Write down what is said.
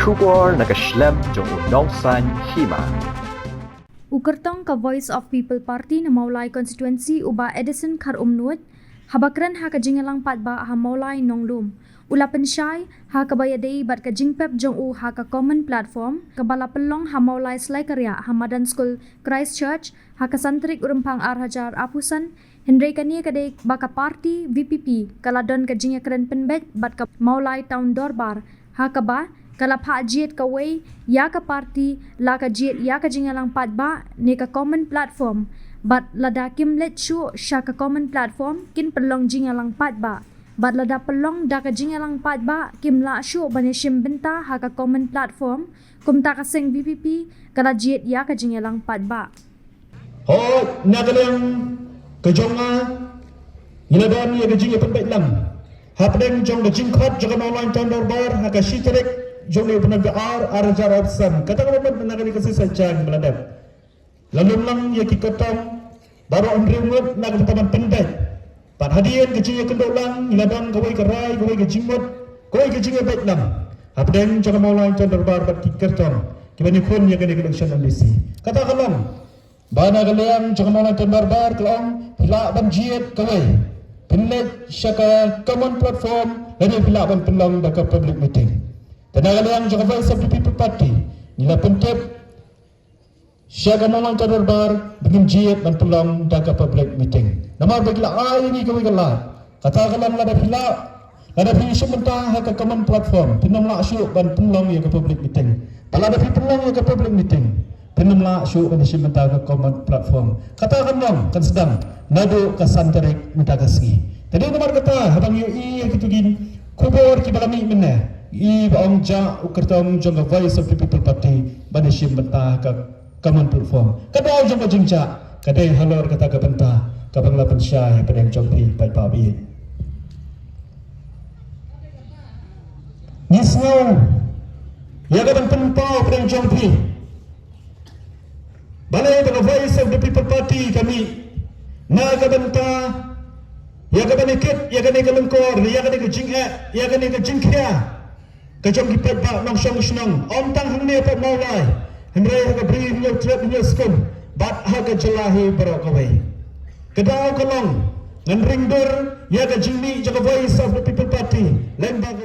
bersyukur nakaslem jong unongsan hima. Ukertong ka Voice of People Party na maulay constituency uba Edison Kar Umnut, habakran ha kajingalang patba ha maulay nonglum. Ulapan siyay ha kabayadei bat kajingpep jong u ha ka common platform, kabala pelong ha maulay slay karya ha Madan School Christchurch, ha kasantrik urumpang arhajar apusan, Hendray kania kadek baka party VPP kaladon kajingakran penbet bat ka maulay town dorbar, ha kaba kalapha jiet kaway ya ka party la ka jiet ya ka jingalang patba ne ka common platform bat lada kim let shu sha ka common platform kin pelong jingalang patba bat lada pelong da ka jingalang patba kim la shu bane shim benta ha ka common platform kum ta ka seng VPP kala jiet ya ka jingalang patba ho nagalang kajonga inadon ya ka jinga penbet lam hapdeng jong da jingkhat jaga online town dorbar ha ka shitrek joni penagar arjar opsan kata kamu menangani kasih sajang meladap lalu lang ya kikotong baru andrimut nak taman pendek pat hadian kecilnya kendolang iladang kawai kerai kawai kejimut kawai kecilnya baik lam hapdeng jangan mau lain condor bar bat kikotong kibani kun ya kene election ambisi kata kalam bana kalian jangan mau lain condor bar kelong pila ban jiet kawai penet syaka common platform lalu pila ban pelong daka public meeting. Tenaga yang juga Voice of the People Party nila pentep siaga nonong cadar bar bikin jiet dan pulang daga public meeting namar bagila ini kami kala kata kalam lada pila sementara ke common platform pinam la syuk dan pulang ya ke public meeting pala ada pulang ya ke public meeting pinam la syuk dan sementara ke common platform kata kalam kan sedang nadu kasantarik minta kasih tadi namar kata habang UI kitugin kubur kibalami meneh I baong ja ukertong jong Voice of the People Party banishim bentah ka common platform kadao jong ka jingja kadai halor kata ka bentah ka bangla pensyai padang jong pi pai pa bi nisngau ya ka bang penpau padang jong pi balai ka Voice of the People Party kami na ka bentah ya ka banikit ya ka ni ka lengkor ya ka ni ka jingha ya ka ni ka jingkhia kajong kipat ba nong syong syong om tang hang ne pa maulai hendrai ha bri nyo trap nyo skum bat ha ka jelahi baro kawai kadao kalong ngan ringdur ya ka jingmi jaga Voice of the People Party lembang